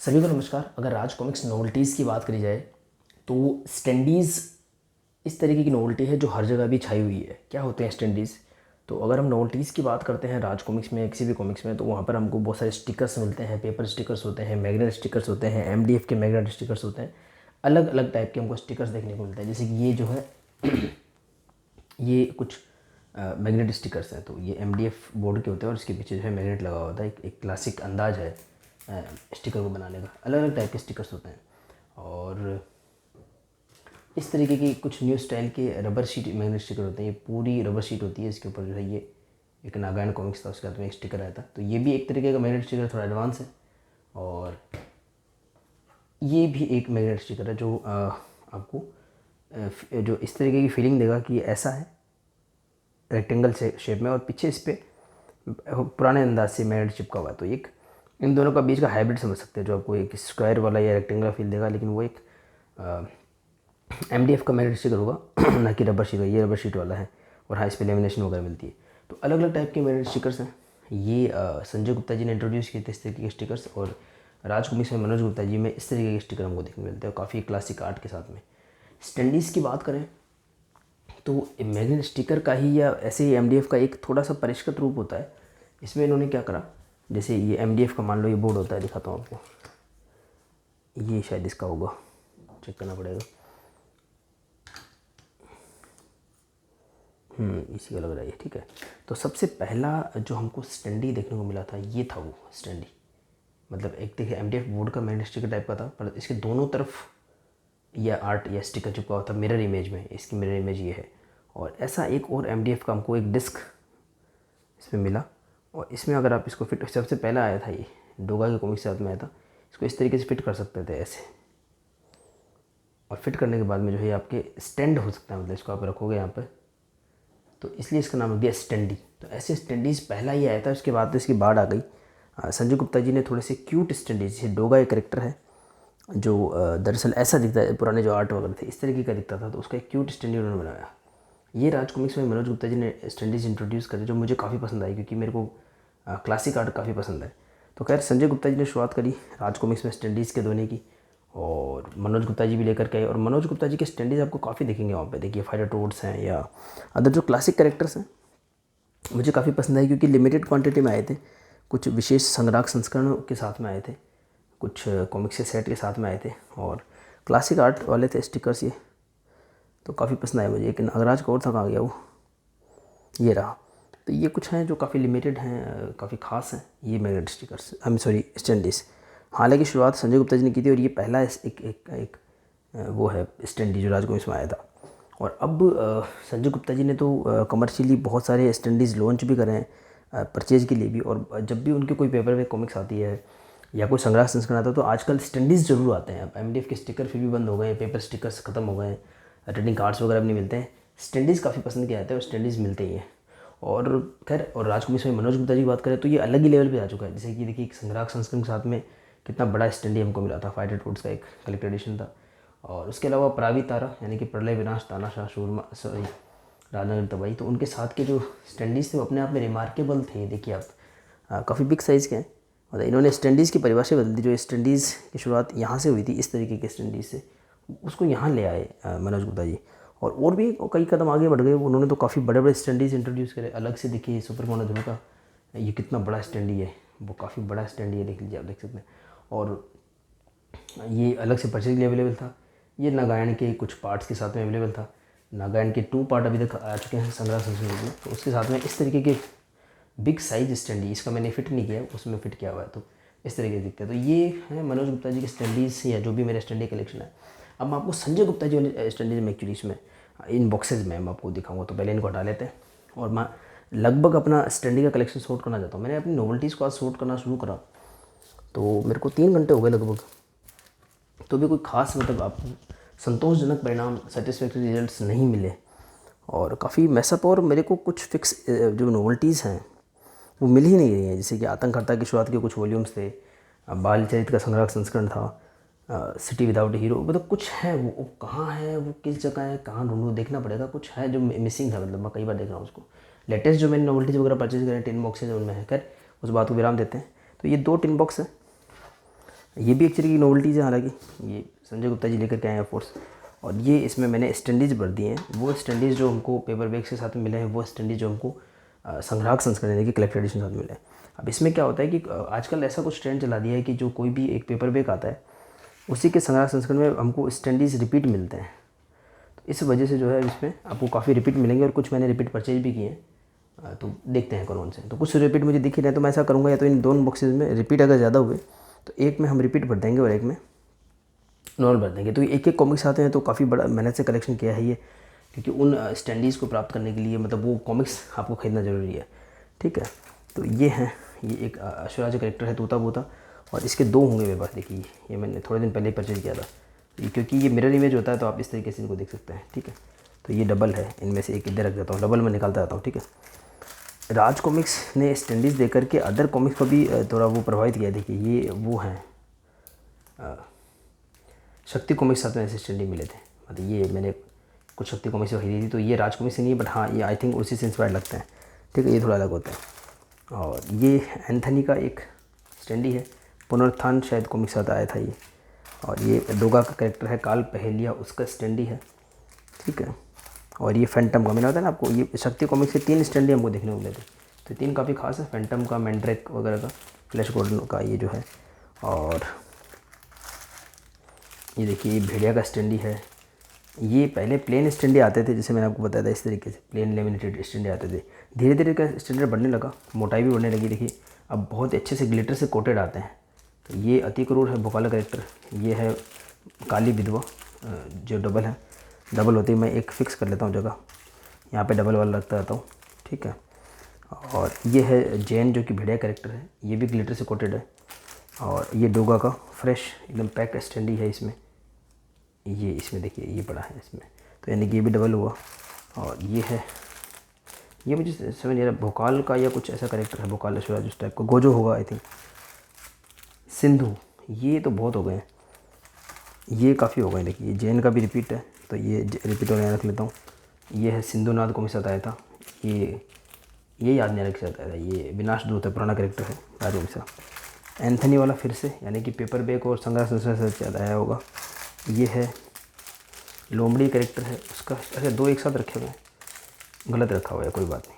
सभी को नमस्कार। अगर राज कॉमिक्स नोवेल्टीज़ की बात करी जाए तो स्टैंडीज़ इस तरीके की नोवेल्टी है जो हर जगह भी छाई हुई है। क्या होते हैं स्टैंडीज़? तो अगर हम नोवेल्टीज़ की बात करते हैं राज कॉमिक्स में या किसी भी कॉमिक्स में, तो वहाँ पर हमको बहुत सारे स्टिकर्स मिलते हैं। पेपर स्टिकर्स होते हैं, मैग्नेट स्टिकर्स होते हैं, एमडीएफ के मैग्नेट स्टिकर्स होते हैं। अलग अलग टाइप के हमको स्टिकर्स देखने को मिलते हैं। जैसे कि ये जो है ये कुछ मैग्नेट स्टिकर्स हैं। तो ये एमडीएफ बोर्ड के होते हैं और इसके पीछे जो है मैग्नेट लगा होता है। एक क्लासिक अंदाज है स्टिकर को बनाने का। अलग अलग टाइप के स्टिकर्स होते हैं और इस तरीके की कुछ न्यू स्टाइल के रबर शीट मैग्नेट स्टिकर होते हैं। ये पूरी रबर शीट होती है, इसके ऊपर जो है ये एक नागायण कॉमिक्स था, उसके बाद में एक स्टिकर आया था। तो ये भी एक तरीके का मैग्नेट स्टिकर, थोड़ा एडवांस है। और ये भी एक मैग्नेट स्टिकर है जो आपको जो इस तरीके की फीलिंग देगा कि ये ऐसा है रेक्टेंगल शेप में और पीछे इस पर पुराने अंदाज से मैग्नेट चिपका हुआ है। तो एक इन दोनों का बीच का हाइब्रिड समझ सकते हैं, जो आपको एक स्क्वायर वाला या रेक्टेंगुलर फील देगा, लेकिन वो एक एमडीएफ का मैग्नेट स्टिकर होगा ना कि रबर शीट। ये रबर शीट वाला है और हाँ, इस पर लेमिनेशन वगैरह मिलती है। तो अलग अलग टाइप के मैग्नेट स्टिकर्स हैं। ये संजय गुप्ता जी ने इंट्रोड्यूस किए थे इस तरीके के स्टिकर्स, और राज कॉमिक्स में मनोज गुप्ता जी में इस तरीके के स्टिकर हमको देखने मिलते हैं, काफ़ी क्लासिक आर्ट के साथ में। स्टैंडीज़ की बात करें तो मैग्नेट स्टिकर का ही या ऐसे ही एमडीएफ का एक थोड़ा सा परिष्कृत रूप होता है। इसमें इन्होंने क्या करा, जैसे ये एमडीएफ का मान लो ये बोर्ड होता है, दिखाता हूँ आपको। ये शायद इसका होगा, चेक करना पड़ेगा। इसी का लग रहा है ये, ठीक है। तो सबसे पहला जो हमको स्टैंडी देखने को मिला था ये था वो स्टैंडी। मतलब एक देखिए एमडीएफ बोर्ड का मैग्नेट स्टिकर टाइप का था, पर इसके दोनों तरफ यह आर्ट या स्टिकर चिपका हुआ था मिरर इमेज में। इसकी मिरर इमेज ये है। और ऐसा एक और एमडीएफ का हमको एक डिस्क इसमें मिला, और इसमें अगर आप इसको फिट, सबसे पहला आया था ये डोगा के कॉमिक से साथ में आया था। इसको इस तरीके से फिट कर सकते थे ऐसे, और फिट करने के बाद में जो है आपके स्टैंड हो सकता है। मतलब इसको आप रखोगे यहाँ पर, तो इसलिए इसका नाम दिया स्टैंडी। तो ऐसे स्टैंडीज़ पहला ही आया था, उसके बाद तो इसकी बाढ़ आ गई। संजय गुप्ता जी ने थोड़े से क्यूट स्टैंडीज, जैसे डोगा एक करेक्टर है जो दरअसल ऐसा दिखता है, पुराने जो आर्ट वगैरह थे इस तरीके का दिखता था, तो उसका एक क्यूट स्टैंडी उन्होंने बनाया। ये राज कॉमिक्स में मनोज गुप्ता जी ने स्टैंडीज इंट्रोड्यूस करे, जो मुझे काफ़ी पसंद आई, क्योंकि मेरे को क्लासिक आर्ट काफ़ी पसंद है। तो खैर संजय गुप्ता जी ने शुरुआत करी राज कॉमिक्स में स्टैंडीज़ के धोने की, और मनोज गुप्ता जी भी लेकर के आए। और मनोज गुप्ता जी के स्टैंडीज़ आपको काफ़ी दिखेंगे वहाँ पे। देखिए फाइटर टोड्स हैं या अदर जो क्लासिक कैरेक्टर्स हैं, मुझे काफ़ी पसंद आई, क्योंकि लिमिटेड क्वांटिटी में आए थे। कुछ विशेष संग्राहक संस्करण के साथ में आए थे, कुछ कॉमिक्स के सेट के साथ में आए थे, और क्लासिक आर्ट वाले थे स्टिकर्स ये। तो काफ़ी पसंद आया मुझे। एक नागराज का और था, कहाँ गया वो, ये रहा। तो ये कुछ हैं जो काफ़ी लिमिटेड हैं, काफ़ी ख़ास हैं ये magnet stickers, I am sorry standees. हालांकि शुरुआत संजय गुप्ता जी ने की थी, और ये पहला एक वो है स्टैंडी जो राजको इसमें आया था। और अब संजय गुप्ता जी ने तो कमर्शियली बहुत सारे स्टैंडीज़ लॉन्च भी करे हैं परचेज़ के लिए भी। और जब भी उनके कोई पेपर में कॉमिक्स आती है या कोई संग्रह संस्करण आता है, तो आजकल स्टैंडीज़ ज़रूर आते हैं। अब एमडीएफ के स्टिकर फिर भी बंद हो गए हैं, पेपर स्टिकर्स ख़त्म हो गए हैं, ट्रेडिंग कार्ड्स वगैरह भी नहीं मिलते हैं। स्टैंडीज़ काफ़ी पसंद किया जाता है और स्टैंडीज़ मिलते ही हैं। और खैर, और राजकुमार में मनोज गुप्ता जी की बात करें तो ये अलग ही लेवल पे आ चुका है। जैसे कि देखिए संग्राहक संस्करण के साथ में कितना बड़ा स्टैंडी हमको मिला था। फाइटर टूड्स का एक कलेक्टर एडिशन था। और उसके अलावा प्रावी तारा यानी कि प्रलय विनाश तानाशाह शूरमा सॉरी राजनगर तबाही, तो उनके साथ के जो स्टैंडीज़ थे वो अपने आप में रिमार्केबल थे। देखिए आप काफ़ी बिग साइज़ के हैं। मतलब इन्होंने स्टैंडीज़ की परिभाषा बदल दी। जो स्टैंडीज़ की शुरुआत यहाँ से हुई थी इस तरीके के स्टैंडीज़ से, उसको यहाँ ले आए मनोज गुप्ता जी। और भी कई कदम आगे बढ़ गए उन्होंने। तो काफ़ी बड़े बड़े स्टैंडीज़ इंट्रोड्यूस करे अलग से। देखिए सुपर मोनो धुनो का ये कितना बड़ा स्टैंडी है, वो काफ़ी बड़ा स्टैंडी है, देख लीजिए आप, देख सकते हैं। और ये अलग से परचेज के लिए अवेलेबल था। ये नागायण के कुछ पार्ट्स के साथ में अवेलेबल था। नागायण के 2 पार्ट अभी तक आ चुके हैं संग्रह संस्करण में। तो उसके साथ में इस तरीके के बिग साइज स्टैंडी, इसका मैंने फिट नहीं किया, उसमें फिट किया हुआ है, तो इस तरीके से दिखते हैं। तो ये है मनोज गुप्ता जी के स्टैंडीज़ या जो भी मेरे स्टैंडी कलेक्शन है। अब मैं आपको संजय गुप्ता जी वाले स्टैंडीज में एक्चुअली इसमें इन बॉक्सेज में मैं आपको दिखाऊंगा। तो पहले इनको हटा लेते हैं, और मैं लगभग अपना स्टैंडी का कलेक्शन सॉर्ट करना चाहता हूँ। मैंने अपनी नोवेल्टीज़ को आज सॉर्ट करना शुरू करा तो मेरे को 3 घंटे हो गए लगभग। तो भी कोई ख़ास मतलब आपको संतोषजनक परिणाम, सेटिस्फैक्ट्री रिजल्ट्स नहीं मिले, और काफ़ी मैसअप। और मेरे को कुछ फिक्स जो नोवेल्टीज़ हैं वो मिल ही नहीं रही हैं। जैसे कि आतंककर्ता की शुरुआत के कुछ वॉल्यूम्स थे, बाल चरित का संग्रह संस्करण था, सिटी विदाउट हीरो, मतलब कुछ है वो कहाँ है, वो किस जगह है, कहाँ ढूंढूं, देखना पड़ेगा। कुछ है जो मिसिंग है, मतलब मैं कई बार देख रहा हूँ उसको। लेटेस्ट जो मैंने नोवेल्टीज़ वगैरह परचेज करें टिन बॉक्सेज उनमें है। खैर उस बात को विराम देते हैं। तो ये 2 टिन बॉक्स है, ये भी एक तरीके की नोवेल्टीज़ है, हालांकि ये संजय गुप्ता जी लेकर के आए हैं फोर्स। और ये इसमें मैंने स्टैंडीज भर दिए हैं, वो स्टैंडीज जो हमको पेपर बैग के साथ में मिले हैं, वो स्टैंडीज जो हमको संग्राहक संस्करण यानी कि कलेक्टर एडिशन साथ मिले हैं। अब इसमें क्या होता है कि आजकल ऐसा कुछ ट्रेंड चला दिया है कि जो कोई भी एक पेपर बैग आता है उसी के संग्राहक संस्करण में हमको स्टैंडीज रिपीट मिलते हैं। तो इस वजह से जो है इसमें आपको काफ़ी रिपीट मिलेंगे, और कुछ मैंने रिपीट परचेज भी किए हैं। तो देखते हैं कौन से। तो कुछ रिपीट मुझे दिख ही रहे हैं, तो मैं ऐसा करूँगा, या तो इन दोनों बॉक्सेस में रिपीट अगर ज़्यादा हुए तो एक में हम रिपीट भर देंगे और एक में नॉर्मल भर देंगे। तो एक एक कॉमिक्स आते हैं, तो काफ़ी बड़ा मेहनत से कलेक्शन किया है ये, क्योंकि उन स्टैंडीज़ को प्राप्त करने के लिए मतलब वो कॉमिक्स आपको खरीदना ज़रूरी है। ठीक है, तो ये हैं, ये एक अश्वराज करेक्टर है तोता बोता, और इसके दो होंगे मेरे पास। देखिए ये मैंने थोड़े दिन पहले परचेज किया था, क्योंकि ये मिरर इमेज होता है तो आप इस तरीके से इनको देख सकते हैं। ठीक है, तो ये डबल है, इनमें से एक इधर रख देता हूँ, डबल में निकालता रहता हूँ। ठीक है, राज कॉमिक्स ने स्टैंडीज़ दे करके अदर कॉमिक्स को भी थोड़ा वो प्रभावित किया। देखिए ये वो हैं शक्ति कॉमिक्स साथ में ऐसे स्टैंडी मिले थे, मतलब ये मैंने कुछ शक्ति कॉमिक्स से खरीदी थी, तो ये राज कॉमिक्स से नहीं, बट हाँ ये आई थिंक उसी से इंस्पायर्ड लगते हैं। ठीक है, ये थोड़ा अलग होता है। और ये एंथनी का एक स्टैंडी है, पुनरुत्थान शायद कॉमिक्स साथ आया था ये। और ये डोगा का कैरेक्टर है, काल पहेलिया, उसका स्टैंडी है। ठीक है, और ये फैंटम का मैंने बताया ना आपको, ये शक्ति कॉमिक्स के 3 स्टैंडी हमको देखने को मिले थे, तो 3 काफ़ी खास है, फैंटम का, मैंड्रेक वगैरह का, फ्लैश गॉर्डन का ये जो है। और ये देखिए ये भेड़िया का स्टैंडी है। ये पहले प्लेन स्टैंडी आते थे, जैसे मैंने आपको बताया था, इस तरीके से प्लेन लेमिनेटेड स्टैंडी आते थे। धीरे धीरे का स्टैंडर्ड बढ़ने लगा, मोटाई भी बढ़ने लगी। देखिए अब बहुत अच्छे से ग्लिटर से कोटेड आते हैं। तो ये अति क्रूर है भोकाला करेक्टर, ये है काली विधवा जो डबल है, डबल होती है, मैं एक फ़िक्स कर लेता हूँ जगह, यहाँ पे डबल वाला रखता रहता हूँ। ठीक है, और ये है जैन जो कि भेड़िया करेक्टर है, ये भी ग्लिटर से कोटेड है। और ये डोगा का फ्रेश एकदम पैक स्टैंडी है इसमें, ये इसमें देखिए ये पड़ा है इसमें, तो यानी कि ये भी डबल हुआ। और ये है, ये मुझे समझ नहीं आ रहा भोकाल का या कुछ ऐसा करेक्टर है, भोकाल अश्वराज उस टाइप का, गोजो होगा आई थिंक। सिंधु, ये तो बहुत हो गए हैं, ये काफ़ी हो गए। देखिए जैन का भी रिपीट है, तो ये रिपीट होने रख लेता हूँ। ये है सिंधुनाथ को मेरे साथ आया था, ये याद नहीं रख सकता था, ये विनाश दूत है, पुराना करेक्टर है राजू मिश्रा। एंथनी वाला फिर से, यानी कि पेपर बैग और संग्रह संस्करण से ज़्यादा आया होगा। ये है लोमड़ी करेक्टर है उसका, ऐसे 2 एक साथ रखे हुए हैं, गलत रखा हुआ है, कोई बात नहीं।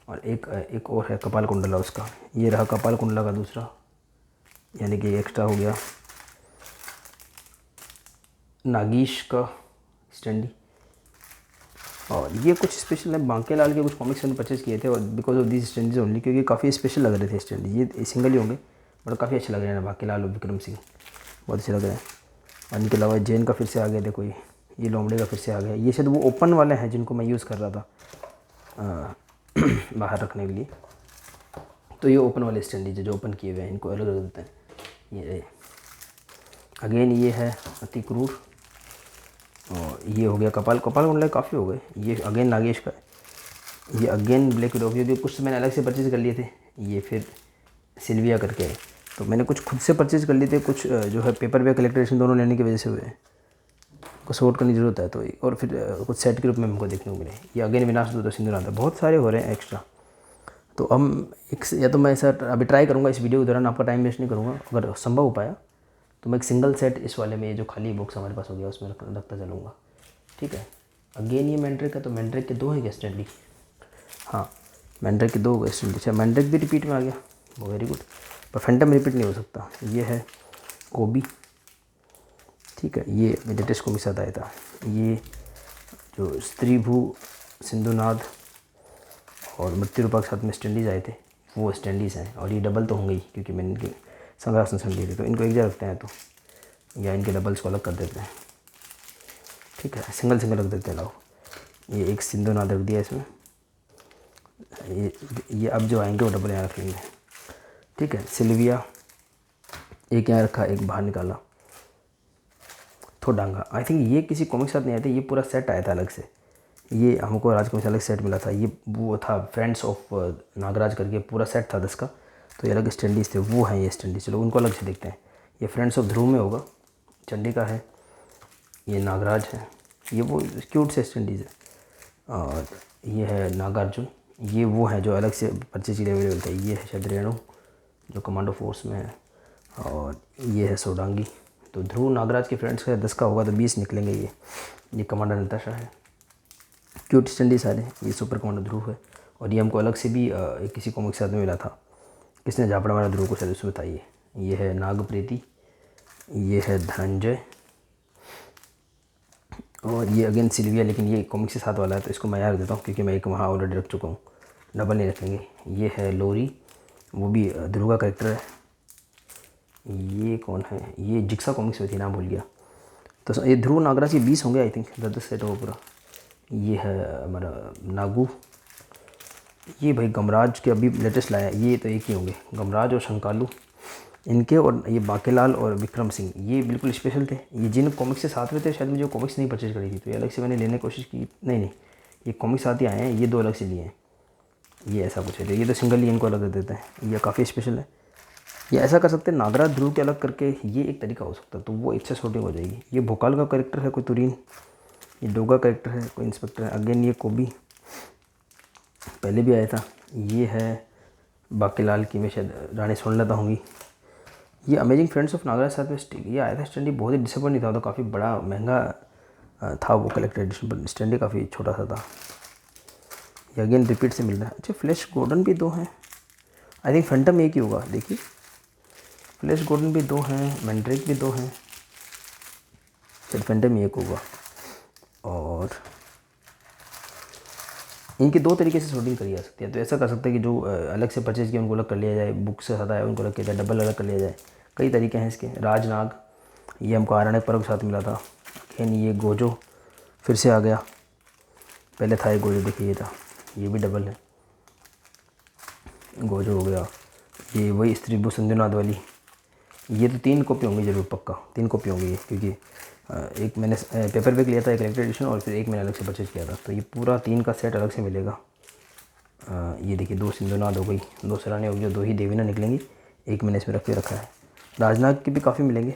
और एक और है कपाल कुंडला उसका, ये रहा कपाल कुंडला का दूसरा, यानी कि एक्स्ट्रा हो गया। नागेश का स्टैंडी, और ये कुछ स्पेशल है, बांके लाल के कुछ कॉमिक्स मैंने परचेज़ किए थे, और बिकॉज ऑफ दिस स्टैंडीज ओनली, क्योंकि काफ़ी स्पेशल लग रहे थे स्टैंडी। ये सिंगल ही होंगे बट काफ़ी अच्छे लग रहे हैं, बांके लाल और विक्रम सिंह बहुत अच्छे लग रहे हैं। और इनके अलावा जैन का फिर से आ गया, देखो ये लोमड़े का फिर से आ गया। ये शायद वो ओपन वाले हैं जिनको मैं यूज़ कर रहा था बाहर रखने के लिए, तो ये ओपन वाले स्टैंडीज जो ओपन किए हुए हैं, इनको अलग रख देते हैं। ये अगेन ये है अति क्रूर, और ये हो गया कपाल कुंडला, काफ़ी हो गए। ये अगेन नागेश का है, ये अगेन ब्लैक विडो, क्योंकि कुछ मैंने अलग से परचेज़ कर लिए थे। ये फिर सिल्विया करके, तो मैंने कुछ खुद से परचेज़ कर लिए थे, कुछ जो है पेपर बैग कलेक्टेशन दोनों लेने की वजह से हुए, को सपोर्ट करने की ज़रूरत है। तो और फिर कुछ सेट के रूप में हमको देखने को मिले। ये अगेन विनाश दूत सिंधुनाथ, बहुत सारे हो रहे हैं एक्स्ट्रा। तो हम एक, या तो मैं ऐसा अभी ट्राई करूँगा इस वीडियो के दौरान, आपका टाइम वेस्ट नहीं करूँगा, अगर संभव हो पाया तो मैं एक सिंगल सेट इस वाले में, ये जो खाली बॉक्स हमारे पास हो गया उसमें रखता चलूँगा। ठीक है, अगेन ये मैंड्रेक का, तो मैंड्रेक के 2 हैं क्या स्टैंडी? हाँ मैंड्रेक के 2 हो गए स्टैंडी। अच्छा मैंड्रेक भी रिपीट में आ गया, वेरी गुड, पर फैंटम रिपीट नहीं हो सकता। ये है कोबी, ठीक है, ये लेटेस्ट को मिसात आया था। ये जो स्त्री भू सिंधुनाथ और मृत्यु रूपा के साथ में स्टैंडीज आए थे, वो स्टैंडीज़ हैं। और ये डबल तो होंगे ही, क्योंकि मैंने इनके संग्रह संस्करण लिए थे, तो इनको एक जगह रखते हैं, तो या इनके डबल्स को अलग कर देते हैं। ठीक है, सिंगल रख देते हैं। लाओ ये एक सिंधुनाथ रख दिया इसमें, ये अब जो आएंगे वो डबल यहाँ रख लेंगे। ठीक है, सिल्विया एक यहाँ रखा, एक बाहर निकाला। थोडांगा, आई थिंक ये किसी कॉमिक साथ नहीं आए थे, ये पूरा सेट आया था अलग से। ये हमको राजकमल से अलग सेट मिला था, ये वो था फ्रेंड्स ऑफ नागराज करके पूरा सेट था 10 का, तो ये अलग स्टैंडीज थे, वो हैं ये स्टैंडीज। चलो उनको अलग से देखते हैं। ये फ्रेंड्स ऑफ ध्रुव में होगा, चंडी का है, ये नागराज है, ये वो क्यूट से स्टैंडीज है। और ये है नागार्जुन, ये वो है जो अलग से परचेज के लिए अवेलेबल थे। ये है शायद रेणु जो कमांडो फोर्स में है। और ये है सोडांगी। तो ध्रुव नागराज के फ्रेंड्स का 10 का होगा तो 20 निकलेंगे। ये कमांडर नताशा है, क्यूट स्टैंडी सारे। ये सुपर कमांडर ध्रुव है। और ये हमको अलग से भी किसी कॉमिक के साथ में मिला था, किसने झापड़ा मारा ध्रुव को, शायद उसमें बताइए। ये है नागप्रीति, ये है धनंजय, और ये अगेन सिल्विया, लेकिन ये कॉमिक के साथ वाला है तो इसको मैं यार देता हूँ क्योंकि मैं एक वहाँ ऑलरेडी रख चुका हूँ, डबल नहीं रखेंगे। ये है लोरी, वो भी ध्रुव का करेक्टर है। ये कौन है, ये जिक्सा कॉमिक्स में थी, नाम भूल गया। तो ये ध्रुव नागराज के 20 होंगे आई थिंक, 10 सेट हो पूरा। ये है हमारा नागू। ये भाई गमराज के अभी लेटेस्ट लाया, ये तो एक ही होंगे, गमराज और शंकालू इनके। और ये बाकेलाल और विक्रम सिंह, ये बिल्कुल स्पेशल थे। ये जिन कॉमिक्स से साथ में थे, शायद मुझे कॉमिक्स नहीं परचेज करी थी तो ये अलग से मैंने लेने की कोशिश की। नहीं, ये कॉमिक्स साथ ही आए हैं, ये 2 अलग से लिए हैं। ये ऐसा कुछ है, ये तो सिंगल ही इनको अलग कर देते हैं। ये काफ़ी स्पेशल है। ये ऐसा कर सकते हैं नागराज ध्रुव के अलग करके, ये एक तरीका हो सकता है, तो वो एक से शॉर्टिंग हो जाएगी। ये भोकाल का करेक्टर है कोई तुरीन, ये डोगा करेक्टर है कोई इंस्पेक्टर है। अगेन ये कोबी पहले भी आया था। ये है बाकीलाल की, मैं शायद रानी सुन लेता होंगी। ये अमेजिंग फ्रेंड्स ऑफ नागराज साथ में ये आया था स्टैंडी, बहुत ही डिसअपॉइंट था, तो काफ़ी बड़ा महंगा था वो कलेक्टर एडिशन, पर स्टैंडी काफ़ी छोटा सा था। ये अगेन रिपीट से मिल रहा है। अच्छा फ्लैश गॉर्डन भी 2 हैं, आई थिंक फैंटम एक ही होगा। देखिए फ्लैश गॉर्डन भी 2 हैं, मैंड्रेक भी 2 हैं, शायद फैंटम एक होगा। और इनकी 2 तरीके से शूटिंग करी जा सकती है। तो ऐसा कर सकते हैं कि जो अलग से परचेज किया उनको अलग कर लिया जाए, बुक से ज़्यादा है उनको अलग किया जाए, डबल अलग कर लिया जाए। कई तरीके हैं इसके। राजनाग, ये हमको आरण्यक पर्व के साथ मिला था। अगेन ये गोजो फिर से आ गया, पहले था ये गोजो, देखिए ये था, ये भी डबल है, गोजो हो गया। ये वही स्त्री भू संजुनाथ वाली, ये तो 3 कॉपी होंगी ज़रूर, पक्का 3 कॉपी होंगी ये, क्योंकि एक मैंने पेपर बैग लिया था, एक कलेक्टर एडिशन, और फिर एक मैंने अलग से परचेज किया था, तो ये पूरा 3 का सेट अलग से मिलेगा। ये देखिए 2 सिंधुनाद हो गई, 2 सराने हो गई, 2 ही देवीना निकलेंगी, एक मैंने इसमें रख के रखा है। राजनाग के भी काफ़ी मिलेंगे।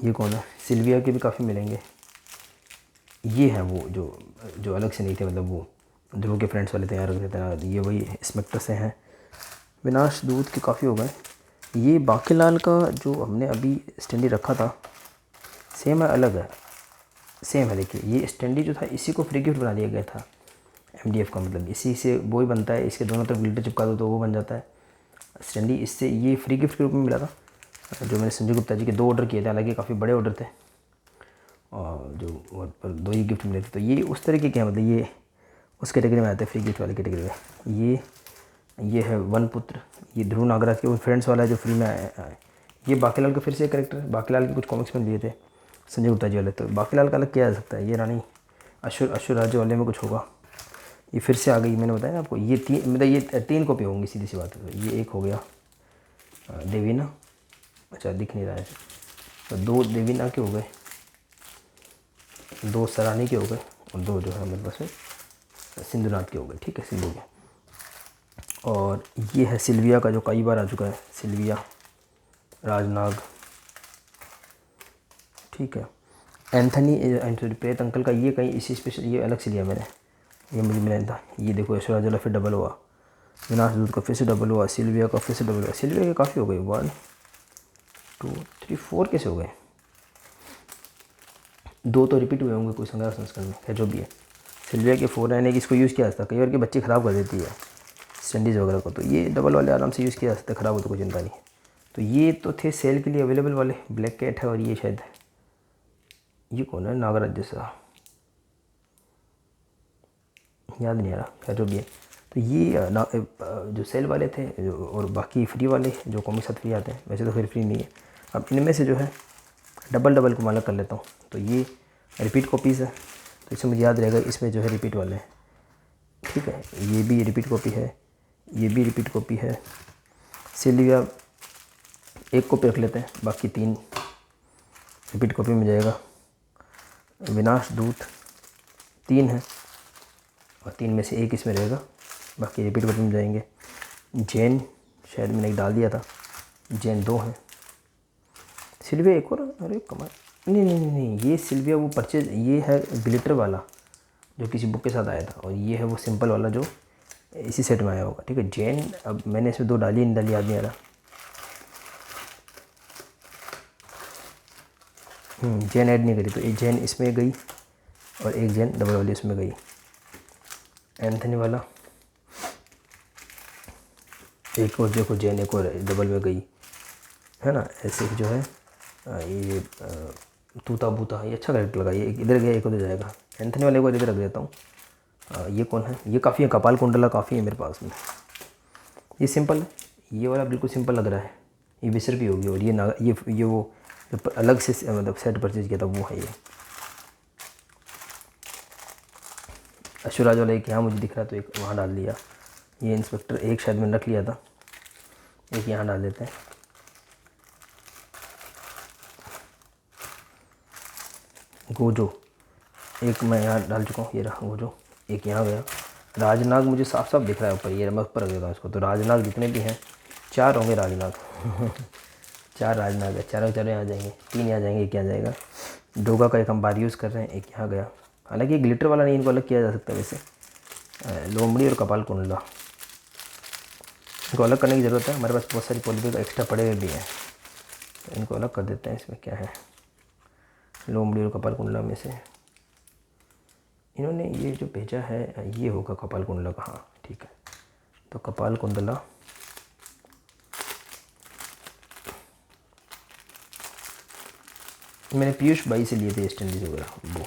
ये कौन है, सिल्विया के भी काफ़ी मिलेंगे। ये हैं वो जो अलग से नहीं थे, मतलब वो ध्रुव के फ्रेंड्स वाले तैयार रख देते हैं। ये वही स्पेक्टर से हैं। विनाश दूत के काफ़ी हो गए। ये बाकीलाल का जो हमने अभी स्टैंडी रखा था सेम है, अलग है, सेम है। देखिए ये स्टैंडी जो था इसी को फ्री गिफ्ट बना दिया गया था MDF का, मतलब इसी से वो ही बनता है, इसके दोनों तरफ ग्लिटर चिपका दो तो वो बन जाता है स्टैंडी। इससे ये फ्री गिफ्ट के रूप में मिला था, जो मैंने संजय गुप्ता जी के 2 ऑर्डर किए थे, हालांकि काफ़ी बड़े ऑर्डर थे और जो पर 2 ही गिफ्ट मिले थे। तो ये उस तरीके के हैं, मतलब ये उस कैटेगरी में आते हैं, फ्री गिफ्ट वाली कैटेगरी में। ये है वन पुत्र, ये ध्रुव नागराज के फ्रेंड्स वाला है जो फ्री में आया। ये बाकीलाल का फिर से एक करेक्टर है, बाकीलाल के कुछ कॉमिक्स में दिए थे संजय गुप्ता जी वाले, तो बाकीलाल का अलग किया जा सकता है। ये रानी अशुर राज्य वाले में कुछ होगा। ये फिर से आ गई, मैंने बताया ना आपको, ये 3 मतलब ये 3 कॉपी होंगी, सीधी सी बात है। ये एक हो गया देवीना, अच्छा दिख नहीं रहा है, तो 2 देवीना के हो गए, 2 सरानी के हो गए, और 2 जो है मेरे पास में सिंधुनाथ के हो गए। ठीक है, सिंधु के। और ये है सिल्विया का, जो कई बार आ चुका है, सिल्विया राजनाग। ठीक है, एंथनी प्रेत अंकल का ये कहीं इसी स्पेशल, ये अलग से लिया मैंने, ये मुझे मिला था। ये देखो ऐश्वर्या वाला फिर डबल हुआ, विनाश दूत का फिर से डबल हुआ, सिल्विया का फिर से डबल हुआ। सिल्विया के काफ़ी हो गए, 1 2 3 4 कैसे हो गए, 2 तो रिपीट हुए होंगे कोई संग्रह संस्करण में, है जो भी है। सिल्विया के 4 रहने की इसको यूज़ किया जाता है, कई बार के बच्चे ख़राब कर देती है स्टैंडीज़ वगैरह को, तो ये डबल वाले आराम से यूज़ किया जा सकता है, ख़राब हो तो कोई चिंता नहीं। तो ये तो थे सेल के लिए अवेलेबल वाले, ब्लैक कैट है, और ये शायद ये कौन है, नागराज जैसा, याद नहीं आ रहा, क्या जो भी है। तो ये जो सेल वाले थे और बाकी फ्री वाले जो कॉमिक साथ फ्री आते हैं, वैसे तो फिर फ्री नहीं है। अब इनमें से जो है डबल को मालक कर लेता हूँ। तो ये रिपीट कॉपीज़ है, तो इससे मुझे याद रहेगा, इसमें जो है रिपीट वाले हैं। ठीक है, ये भी रिपीट कॉपी है, ये भी रिपीट कॉपी है। सिल्विया 1 कॉपी रख लेते हैं, बाकी 3 रिपीट कॉपी में जाएगा। विनाश दूत 3 है, और 3 में से 1 इसमें रहेगा, बाकी रिपीट कॉपी में जाएंगे। जैन शायद मैंने एक डाल दिया था, जैन 2 है। सिल्विया एक और, अरे कमाल, नहीं, ये सिल्विया वो परचेज, ये है ग्लिटर वाला जो किसी बुक के साथ आया था, और ये है वो सिंपल वाला जो इसी सेट में आया होगा। ठीक है, जैन अब मैंने इसमें 2 डाली, इन डाली याद नहीं आ रहा। चेन ऐड नहीं करी, तो एक चेन इसमें गई और एक चेन डबल वाली इसमें गई। एंथनी वाला एक और देखो चेन एक और डबल में गई है ना। ऐसे जो है ये तूता बूता, ये अच्छा करेक्ट लगा। ये एक इधर गया एक उधर जाएगा। एंथनी वाले को इधर रख देता हूँ। ये कौन है? ये काफ़ी है, कपाल कुंडला काफ़ी है मेरे पास में। ये सिंपल है, ये वाला बिल्कुल सिंपल लग रहा है। ये 20 रुपये होगी। और ये ना ये वो जो अलग से मतलब सेट परचेज किया था वो है। ये अशुराज वाला एक यहाँ मुझे दिख रहा है तो एक वहाँ डाल दिया। ये इंस्पेक्टर एक शायद मैंने रख लिया था, एक यहाँ डाल देते हैं। गोजो एक मैं यहाँ डाल चुका हूँ, ये रहा गोजो। एक यहाँ गया। राजनाग मुझे साफ साफ दिख रहा है ऊपर, ये मैं ऊपर रख देता हूँ इसको। तो राजनाग जितने भी हैं 4 होंगे राजनाग 4 राजनाग है। चारों यहाँ जाएंगे, 3 यहाँ जाएंगे, एक यहाँ जाएगा। डोगा का एक हम बार यूज़ कर रहे हैं, एक यहाँ गया। हालांकि ग्लिटर वाला नहीं, इनको अलग किया जा सकता है वैसे। लोमड़ी और कपाल कुंडला इनको अलग करने की ज़रूरत है। हमारे पास बहुत सारी पॉलीबैग एक्स्ट्रा पड़े हुए भी हैं, तो इनको अलग कर देते हैं। इसमें क्या है, लोमड़ी और कपाल कुंडला में से इन्होंने ये जो भेजा है ये होगा कपाल कुंडला का। हाँ ठीक है, तो कपाल कुंडला मैंने पीयूष भाई से लिए थे स्टैंडीज वगैरह, वो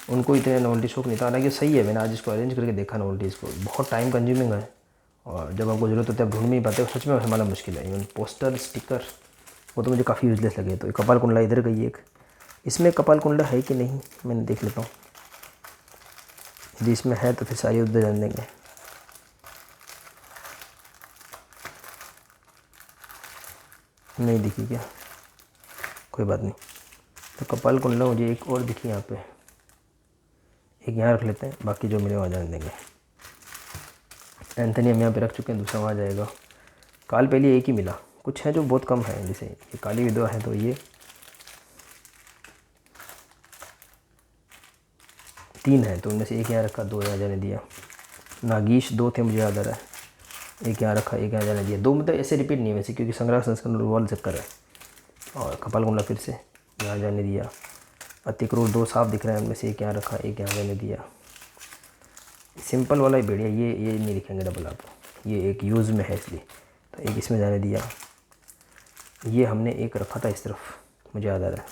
उनको इतने नोवेल्टी शौक नहीं था। हालांकि सही है, मैंने आज इसको अरेंज करके देखा नोवेल्टीज़ को, बहुत टाइम कंज्यूमिंग है। और जब आपको ज़रूरत होती है आप ढूंढ नहीं पाते, सच में संभालना मुश्किल है। इवन पोस्टर स्टिकर वो तो मुझे काफ़ी यूजलेस लगे। तो कपाल कुंडला इधर गई एक। इसमें कपाल कुंडला है कि नहीं मैंने देख लेता हूँ। यदि इसमें है तो फिर सारी उधर जान देंगे। नहीं दिखी क्या, कोई बात नहीं। तो कपाल कुंडला मुझे एक और दिखी यहाँ पे, एक यहाँ रख लेते हैं, बाकी जो मिले वहाँ जान देंगे। एंथनी हम यहाँ पे रख चुके हैं, दूसरा वहाँ जाएगा। काल पहले एक ही मिला, कुछ है जो बहुत कम है, जैसे ये काली विधवा है तो ये 3 है, तो उनमें से एक यहाँ रखा, 2 यहाँ जाने दिया। नागीश 2 थे मुझे याद आ रहा है, एक यहाँ रखा, एक यहाँ जाने दिया। 2 मतलब ऐसे रिपीट नहीं है वैसे, क्योंकि संग्रह संस्करण वाल चक्कर है। और कपाल कुंडला फिर से यहाँ जाने दिया। अतिक्रूर 2 साफ दिख रहे हैं, उनमें से एक यहाँ रखा, एक यहाँ जाने दिया। सिंपल वाला ही बढ़िया, ये नहीं लिखेंगे डबल आप, ये एक यूज़ में है इसलिए, तो एक इसमें जाने दिया। ये हमने एक रखा था इस तरफ, मुझे याद आ रहा है,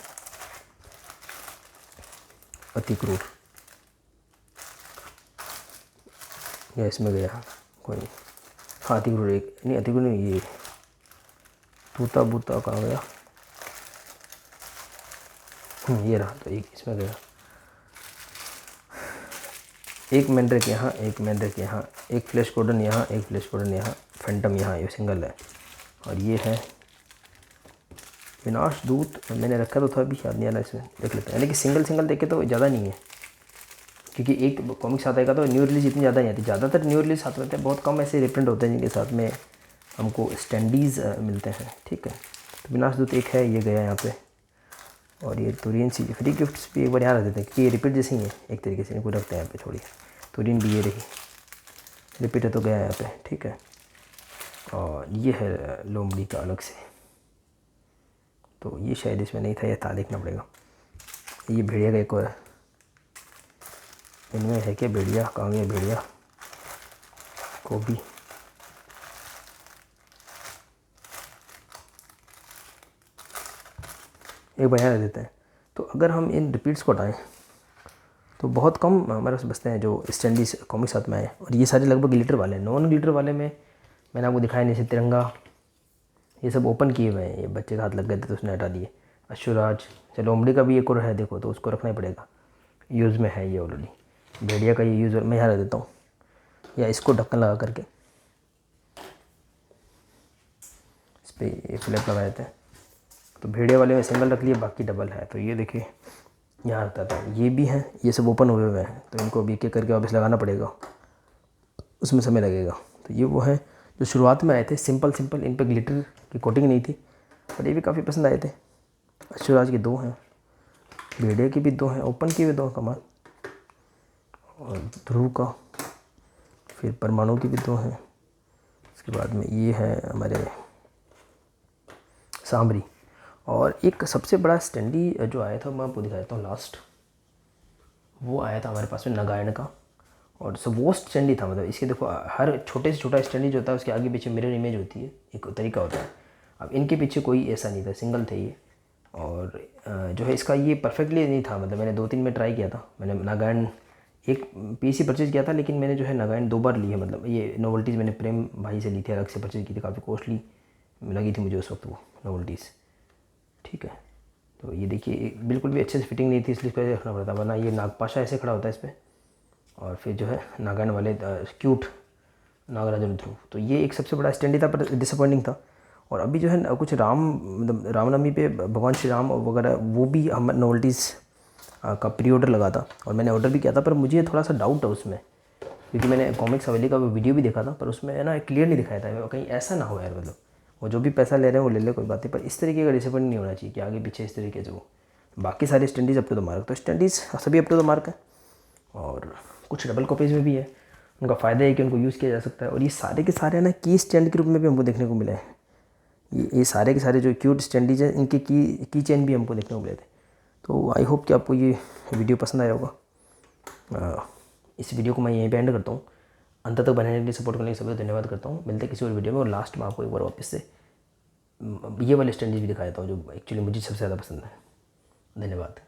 अतिक्रूर, या इसमें गया कोई नहीं। हाँ अतिक्रूर एक नहीं, अतिक्रूर नहीं, ये तूता बूता कहाँ गया, ये रहा, तो एक इसमें गया। एक मैंड्रेक यहाँ, एक मैंड्रेक यहाँ, एक फ्लैश कॉर्डन यहाँ, एक फ्लैश कॉर्डन यहाँ, फैंटम यहाँ, ये सिंगल है। और ये है विनाश दूत, मैंने रखा तो था, अभी याद नहीं आ रहा, इसमें देख लेते हैं। लेकिन सिंगल सिंगल देखे तो ज़्यादा नहीं है, क्योंकि एक कॉमिक साथ आएगा तो न्यू रिलीज इतनी ज़्यादा नहीं आती। ज़्यादातर न्यू रिलीज साथ रहते हैं, बहुत कम ऐसे रिप्रिंट होते हैं जिनके साथ में हमको स्टैंडीज़ मिलते हैं। ठीक है, तो विनाश दूत एक है, ये गया यहाँ पे। और ये तुरीन सी फ्री गिफ्ट्स भी एक बार यहाँ रख देते हैं, क्योंकि ये रिपीट जैसे ही है एक तरीके से, इनको रखते हैं यहाँ पे थोड़ी। तुरीन भी ये रही, रिपीट है तो गया यहाँ पे। ठीक है, और ये है लोमड़ी का अलग से, तो ये शायद इसमें नहीं था, ये था, देखना पड़ेगा। ये भेड़िया का एक और है, इनमें है क्या भेड़िया, कहाँ गया भेड़िया, गोभी, एक बार यहाँ रख देते हैं। तो अगर हम इन रिपीट्स को हटाएँ तो बहुत कम हमारे पास बचते हैं जो स्टैंडीज कॉमिक साथ में आए। और ये सारे लगभग ग्लिटर वाले हैं। नॉन ग्लिटर वाले में मैंने आपको दिखाया नहीं, जैसे तिरंगा, ये सब ओपन किए हुए हैं। ये बच्चे का हाथ लग गए थे तो उसने हटा दिए। अशुराज, चलो लोमड़ी का भी एक और है देखो, तो उसको रखना ही पड़ेगा, यूज़ में है ये ऑलरेडी। भेड़िया का ये यूज़ मैं यहाँ रख देता हूँ, या इसको ढक्कन लगा करके इस पर ये फ्लैप लगा देते हैं। तो भेड़िया वाले में सिंगल रख लिए, बाकी डबल है। तो ये देखिए यहाँ रखता था, ये भी हैं, ये सब ओपन हुए हुए हैं, तो इनको भी एक एक करके वापस लगाना पड़ेगा, उसमें समय लगेगा। तो ये वो है जो शुरुआत में आए थे, सिंपल सिंपल, इन पर ग्लिटर की कोटिंग नहीं थी, पर ये भी काफ़ी पसंद आए थे। अशुराज के 2 हैं, भेड़िया की भी 2 हैं, ओपन की भी 2 कमाल, और ध्रुव का, फिर परमाणु की भी 2 हैं। उसके बाद में ये है हमारे सांभरी, और एक सबसे बड़ा स्टैंडी जो आया था मैं आपको दिखा देता हूँ लास्ट, वो आया था हमारे पास में नागार्जुन का, और सो वो स्टैंडी था। मतलब इसके देखो हर छोटे से छोटा स्टैंडी जो होता है उसके आगे पीछे मिरर इमेज होती है, एक तरीका होता है। अब इनके पीछे कोई ऐसा नहीं था, सिंगल थे ये। और जो है इसका ये परफेक्टली नहीं था, मतलब मैंने 2-3 में ट्राई किया था। मैंने नागार्जुन एक पीस ही परचेज़ किया था, लेकिन मैंने जो है नागार्जुन 2 बार ली है। मतलब ये नोवेल्टीज़ मैंने प्रेम भाई से ली थी, अलग से परचेज़ की थी, काफ़ी कॉस्टली लगी थी मुझे उस वक्त वो नोवेल्टीज़। ठीक है, तो ये देखिए बिल्कुल भी अच्छे से फिटिंग नहीं थी, इसलिए इसको रखना पड़ता, वरना ये नागपाशा ऐसे खड़ा होता है इस पर। और फिर जो है नागार्जुन वाले क्यूट नागराजन ध्रुव, तो ये एक सबसे बड़ा स्टैंडी था, पर डिसअपॉइंटिंग था। और अभी जो है कुछ मतलब रामनवमी पे भगवान श्री राम वगैरह वो भी हम नोवेल्टीज़ का प्री ऑर्डर लगा था, और मैंने ऑर्डर भी किया था। पर मुझे थोड़ा सा डाउट है उसमें, क्योंकि मैंने कॉमिक्स हवेली का वो वीडियो भी देखा था, पर उसमें है ना क्लियर नहीं दिखाया था। कहीं ऐसा ना हो यार, मतलब वो जो भी पैसा ले रहे हैं वो ले ले, कोई बात नहीं, पर इस तरीके का डिसअपॉइंट नहीं होना चाहिए कि आगे पीछे इस तरीके से वो। बाकी सारे स्टैंडीज़ अप टू द मार्क, तो स्टैंडीज़ सभी अप टू द मार्क है। और कुछ डबल कॉपीज़ में भी है, उनका फ़ायदा है कि उनको यूज़ किया जा सकता है। और ये सारे के सारे ना की स्टैंड के रूप में भी हमको देखने को मिले हैं। ये सारे के सारे जो क्यूट स्टैंडीज हैं, इनके की चेन भी हमको देखने को मिले थे। तो आई होप कि आपको ये वीडियो पसंद आया होगा। इस वीडियो को मैं यहीं पे एंड करता हूँ। अंत तक बनाने के लिए, सपोर्ट करने के लिए सभी धन्यवाद करता हूँ। मिलते हैं किसी और वीडियो में, और लास्ट में आपको एक बार वापस से ये वाले स्टैंडीज भी दिखा देता हूँ जो एक्चुअली मुझे सबसे ज़्यादा पसंद है। धन्यवाद।